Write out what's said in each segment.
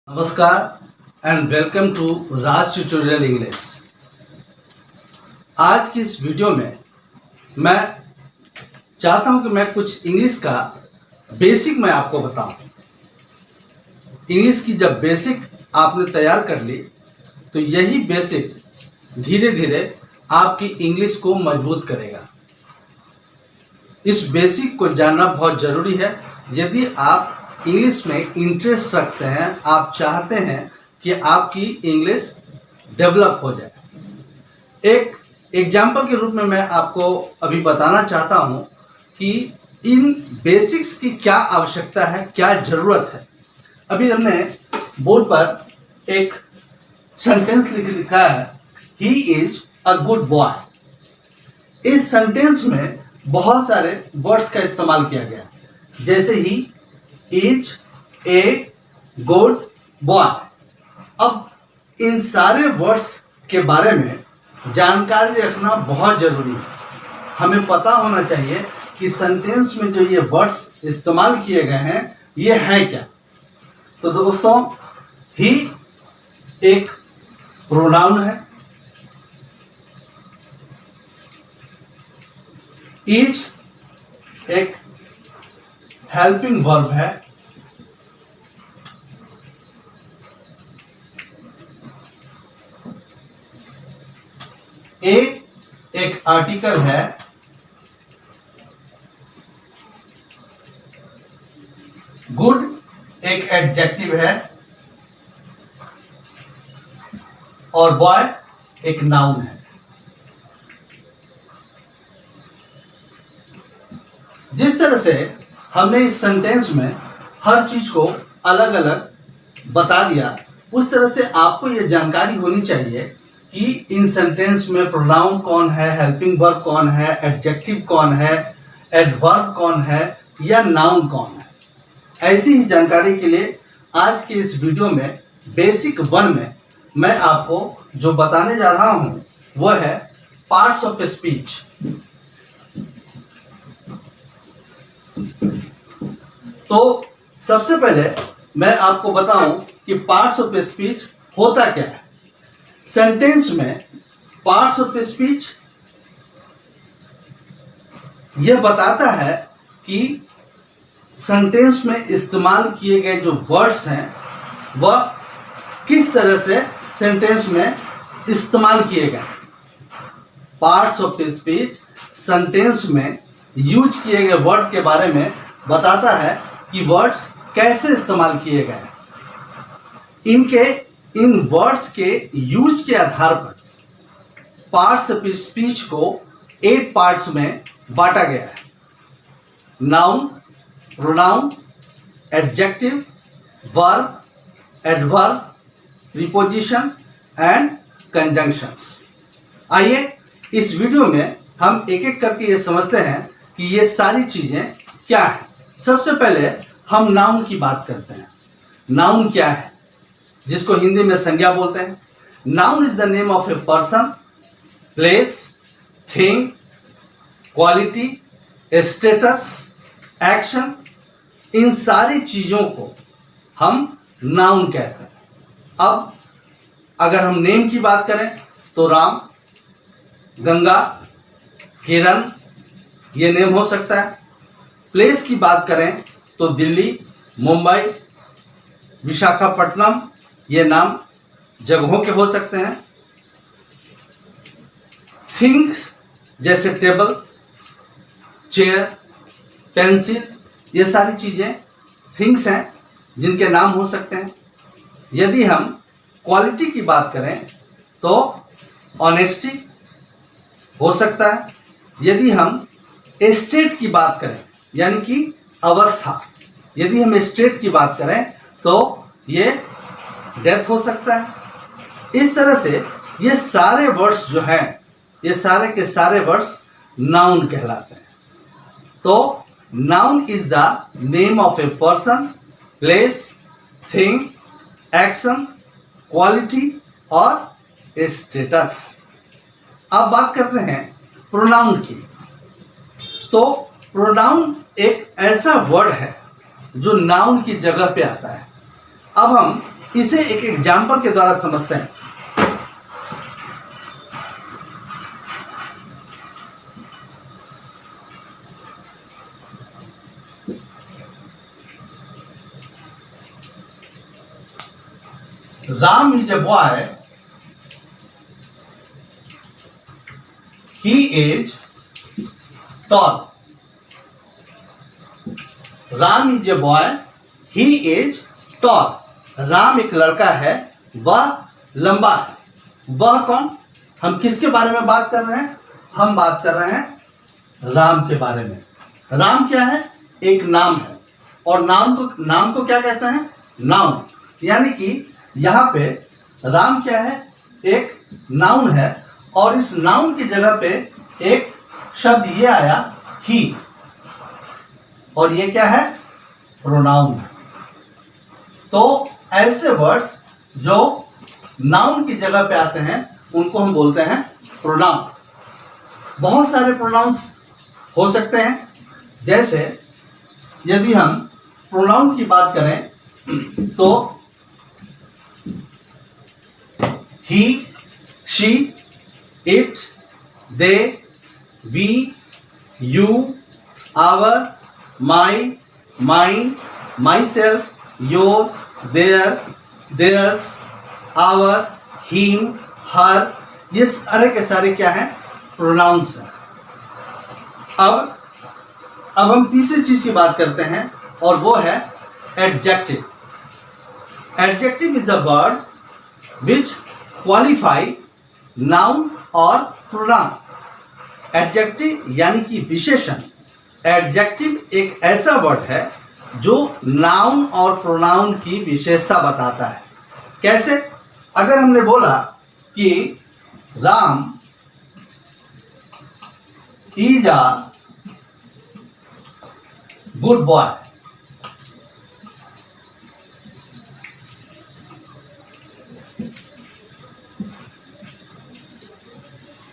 नमस्कार and welcome to Raj tutorial English. आज की इस वीडियो में मैं चाहता हूं कि मैं कुछ इंग्लिश का बेसिक मैं आपको बताऊं। इंग्लिश की जब बेसिक आपने तैयार कर ली तो यही बेसिक धीरे धीरे आपकी इंग्लिश को मजबूत करेगा। इस बेसिक को जानना बहुत ज़रूरी है। यदि आप इंग्लिश में इंटरेस्ट रखते हैं, आप चाहते हैं कि आपकी इंग्लिश डेवलप हो जाए। एक एग्जाम्पल के रूप में मैं आपको अभी बताना चाहता हूं कि इन बेसिक्स की क्या आवश्यकता है, क्या ज़रूरत है। अभी हमने बोर्ड पर एक सेंटेंस लिखा है, he is a good boy. इस सेंटेंस में बहुत सारे वर्ड्स का इस्तेमाल किया गया, जैसे he is a good boy. अब इन सारे वर्ड्स के बारे में जानकारी रखना बहुत जरूरी है। हमें पता होना चाहिए कि सेंटेंस में जो ये वर्ड्स इस्तेमाल किए गए हैं ये हैं क्या। तो दोस्तों, ही एक प्रोनाउन है, इज एक हेल्पिंग वर्ब है, ए एक आर्टिकल है, गुड एक एडजेक्टिव है और बॉय एक नाउन है। जिस तरह से हमने इस सेंटेंस में हर चीज को अलग अलग बता दिया, उस तरह से आपको यह जानकारी होनी चाहिए कि इन सेंटेंस में प्रोनाउन कौन है, हेल्पिंग वर्ब कौन है, एडजेक्टिव कौन है, एडवर्ब कौन है या नाउन कौन है। ऐसी ही जानकारी के लिए आज के इस वीडियो में बेसिक 1 में मैं आपको जो बताने जा रहा हूं वह है पार्ट्स ऑफ स्पीच। तो सबसे पहले मैं आपको बताऊं कि पार्ट्स ऑफ स्पीच होता क्या है। सेंटेंस में पार्ट्स ऑफ स्पीच यह बताता है कि सेंटेंस में इस्तेमाल किए गए जो वर्ड्स हैं वह किस तरह से सेंटेंस में इस्तेमाल किए गए। पार्ट्स ऑफ स्पीच सेंटेंस में यूज किए गए वर्ड के बारे में बताता है कि वर्ड्स कैसे इस्तेमाल किए गए। इन वर्ड्स के यूज के आधार पर पार्ट्स ऑफ स्पीच को 8 पार्ट्स में बांटा गया है। Noun, pronoun, adjective, verb, adverb, preposition and conjunctions. आइए इस वीडियो में हम एक एक करके ये समझते हैं कि ये सारी चीजें क्या है। सबसे पहले हम नाउन की बात करते हैं। नाउन क्या है, जिसको हिंदी में संज्ञा बोलते हैं। Noun is the name of a person, place, thing, quality, status, action. इन सारी चीजों को हम नाउन कहते हैं। अब अगर हम नेम की बात करें तो राम, गंगा, किरण ये नेम हो सकता है। प्लेस की बात करें तो दिल्ली, मुंबई, विशाखापट्टनम ये नाम जगहों के हो सकते हैं। थिंग्स जैसे टेबल, चेयर, पेंसिल ये सारी चीजें थिंग्स हैं जिनके नाम हो सकते हैं। यदि हम क्वालिटी की बात करें तो ऑनेस्टी हो सकता है। यदि हम स्टेट की बात करें यानी कि अवस्था, यदि हम स्टेट की बात करें तो ये डेथ हो सकता है। इस तरह से ये सारे वर्ड्स जो हैं, ये सारे के सारे वर्ड्स नाउन कहलाते हैं। तो noun is the name of a person, place, thing, action, quality और स्टेटस। अब बात करते हैं प्रोनाउन की। तो प्रोनाउन एक ऐसा वर्ड है जो नाउन की जगह पे आता है। अब हम इसे एक एग्जाम्पल के द्वारा समझते हैं। Ram is a boy. He is tall. Ram is a boy. He is tall. Ram एक लड़का है, वह लंबा है। वह कौन? हम किसके बारे में बात कर रहे हैं? हम बात कर रहे हैं राम के बारे में। राम क्या है? एक नाम है। और नाम को क्या कहते हैं? नाउन। यानी कि यहाँ पे राम क्या है? एक नाउन है। और इस नाउन की जगह पे एक शब्द ये आया ही, और ये क्या है? प्रोनाउन है। तो ऐसे वर्ड्स जो नाउन की जगह पे आते हैं उनको हम बोलते हैं प्रोनाउन। बहुत सारे प्रोनाउंस हो सकते हैं। जैसे यदि हम प्रोनाउन की बात करें तो he, she, it, they, we, you, our, my, mine, myself, your, their, theirs, our, him, her, ये सारे के सारे क्या हैं? प्रोनाउंस हैं। अब हम तीसरी चीज की बात करते हैं और वो है adjective. Adjective is a word which qualify noun और प्रोनाउन। एडजेक्टिव यानी कि विशेषण। एडजेक्टिव एक ऐसा वर्ड है जो नाउन और प्रोनाउन की विशेषता बताता है। कैसे? अगर हमने बोला कि Ram is a good boy,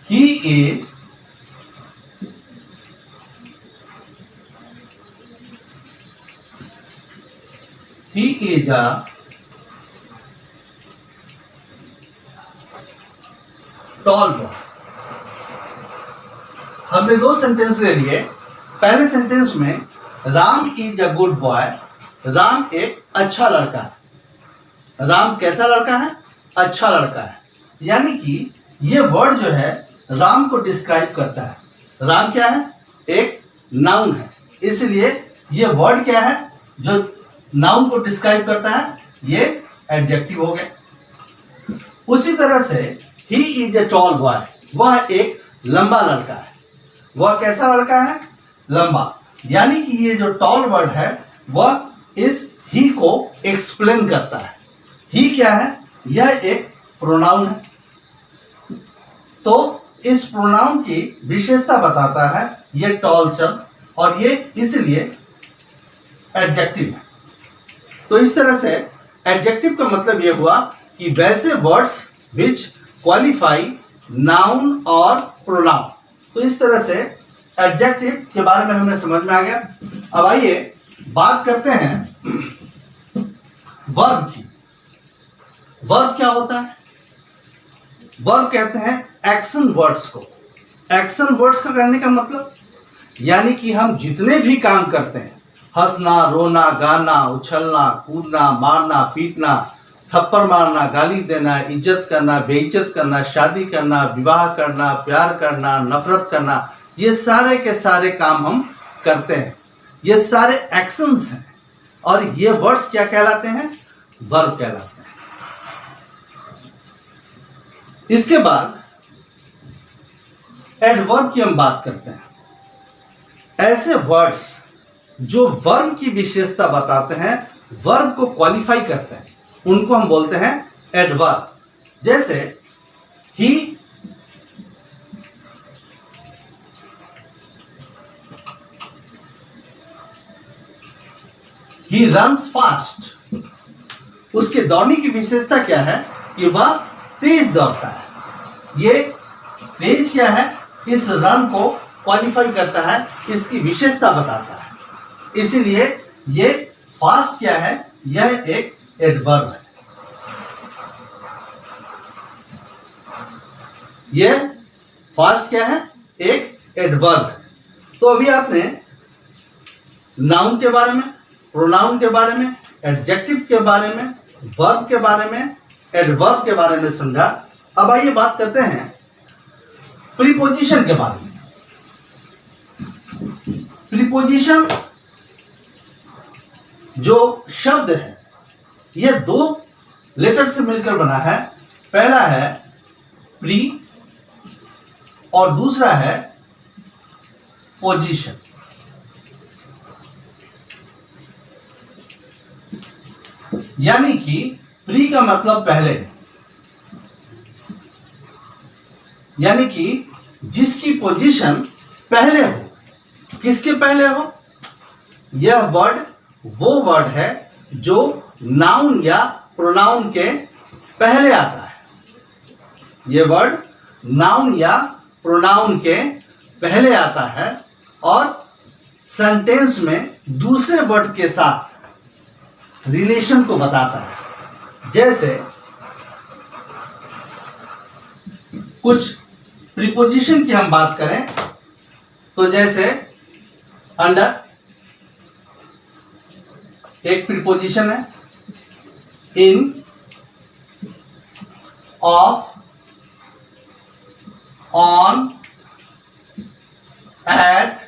he is a tall boy. हमने दो सेंटेंस ले लिए। पहले सेंटेंस में Ram is a good boy, Ram एक अच्छा लड़का है। राम कैसा लड़का है? अच्छा लड़का है। यानी कि ये वर्ड जो है राम को डिस्क्राइब करता है। राम क्या है? एक नाउन है। इसलिए ये वर्ड क्या है जो नाउन को डिस्क्राइब करता है? ये एडजेक्टिव हो गया। उसी तरह से he is a tall boy, वह एक लंबा लड़का है। वह कैसा लड़का है? लंबा। यानी कि ये जो टॉल वर्ड है वह इस ही को एक्सप्लेन करता है। ही क्या है? यह एक प्रोनाउन है। तो इस प्रोनाउन की विशेषता बताता है ये टॉल शब्द, और ये इसलिए एडजेक्टिव है। तो इस तरह से एडजेक्टिव का मतलब यह हुआ कि वैसे वर्ड्स विच क्वालिफाई नाउन और प्रोनाउन। तो इस तरह से एडजेक्टिव के बारे में हमें समझ में आ गया। अब आइए बात करते हैं वर्ब की। वर्ब क्या होता है? वर्ब कहते हैं एक्शन वर्ड्स को। एक्शन वर्ड्स का कहने का मतलब यानी कि हम जितने भी काम करते हैं, हंसना, रोना, गाना, उछलना, कूदना, मारना, पीटना, थप्पड़ मारना, गाली देना, इज्जत करना, बेइज्जत करना, शादी करना, विवाह करना, प्यार करना, नफरत करना, ये सारे के सारे काम हम करते हैं। ये सारे एक्शंस हैं और ये वर्ड्स क्या कहलाते हैं? वर्ब कहलाते हैं। इसके बाद एडवर्ब की हम बात करते हैं। ऐसे वर्ड्स जो वर्ब की विशेषता बताते हैं, वर्ब को क्वालिफाई करते हैं, उनको हम बोलते हैं एडवर्ब। जैसे ही रन्स फास्ट। उसके दौड़ने की विशेषता क्या है? कि वह तेज दौड़ता है। ये तेज क्या है? इस रन को क्वालिफाई करता है, इसकी विशेषता बताता है। इसीलिए ये फास्ट क्या है? यह एक एडवर्ब है। ये फर्स्ट क्या है, एक एडवर्ब है। तो अभी आपने नाउन के बारे में, प्रोनाउन के बारे में, एडजेक्टिव के बारे में, वर्ब के बारे में, एडवर्ब के बारे में समझा। अब आइए बात करते हैं प्रीपोजिशन के बारे में। प्रीपोजिशन जो शब्द है यह दो लेटर से मिलकर बना है। पहला है प्री और दूसरा है पोजीशन। यानी कि प्री का मतलब पहले, यानी कि जिसकी पोजीशन पहले हो। किसके पहले हो? यह वर्ड वो वर्ड है जो नाउन या प्रोनाउन के पहले आता है। यह वर्ड नाउन या प्रोनाउन के पहले आता है और सेंटेंस में दूसरे वर्ड के साथ रिलेशन को बताता है। जैसे कुछ प्रीपोजिशन की हम बात करें तो जैसे अंडर एक प्रीपोजिशन है, इन, ऑफ, ऑन, एट,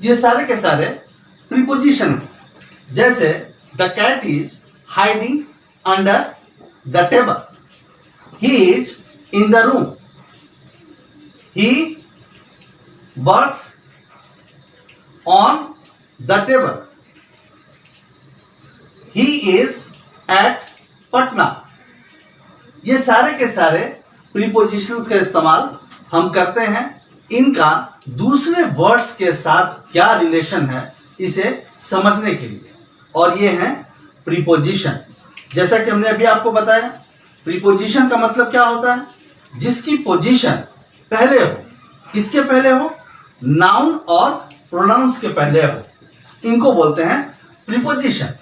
ये सारे के सारे प्रीपोजिशंस। जैसे the cat is hiding under the table, he is in the room, he works on the table, he is at Patna. ये सारे के सारे प्रीपोजिशंस का इस्तेमाल हम करते हैं। इनका दूसरे वर्ड्स के साथ क्या रिलेशन है इसे समझने के लिए, और ये है प्रीपोजिशन। जैसा कि हमने अभी आपको बताया, प्रीपोजिशन का मतलब क्या होता है? जिसकी पोजीशन पहले हो। किसके पहले हो? नाउन और प्रोनाउंस के पहले हो, इनको बोलते हैं प्रीपोजिशन।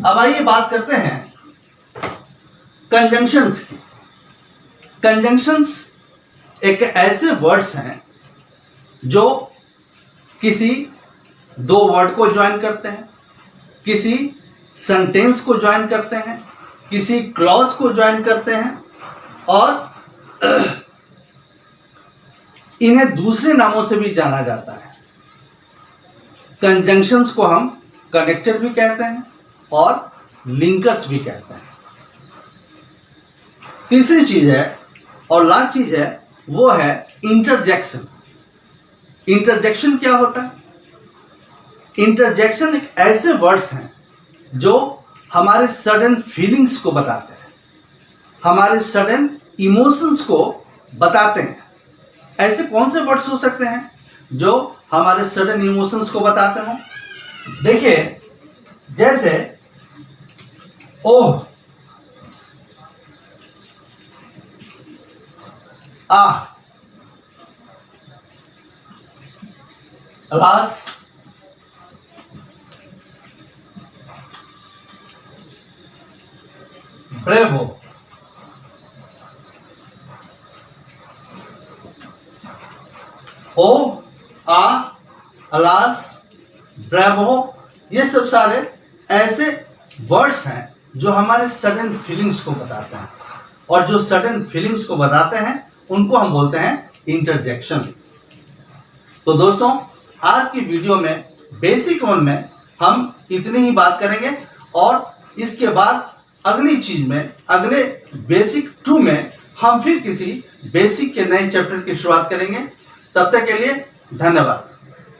अब आइए बात करते हैं कंजंक्शंस की। कंजंक्शंस एक ऐसे वर्ड्स हैं जो किसी दो वर्ड को ज्वाइन करते हैं, किसी सेंटेंस को ज्वाइन करते हैं, किसी क्लॉज को ज्वाइन करते हैं और इन्हें दूसरे नामों से भी जाना जाता है। कंजंक्शंस को हम कनेक्टर भी कहते हैं और लिंकर्स भी कहते हैं। तीसरी चीज है और लास्ट चीज है वो है इंटरजेक्शन। इंटरजेक्शन क्या होता है? इंटरजेक्शन एक ऐसे वर्ड्स हैं जो हमारे सडन फीलिंग्स को बताते हैं, हमारे सडन इमोशंस को बताते हैं। ऐसे कौन से वर्ड्स हो सकते हैं जो हमारे सडन इमोशंस को बताते हो? देखिए, जैसे ओह, आह, अलास, ब्रेवो, ओ, आ, अलास, ब्रेवो, ये सब सारे ऐसे वर्ड्स हैं जो हमारे सडन फीलिंग्स को बताते हैं, और जो सडन फीलिंग्स को बताते हैं उनको हम बोलते हैं इंटरजेक्शन। तो दोस्तों, आज की वीडियो में बेसिक 1 में हम इतनी ही बात करेंगे और इसके बाद अगली चीज में, अगले बेसिक 2 में हम फिर किसी बेसिक के नए चैप्टर की शुरुआत करेंगे। तब तक के लिए धन्यवाद।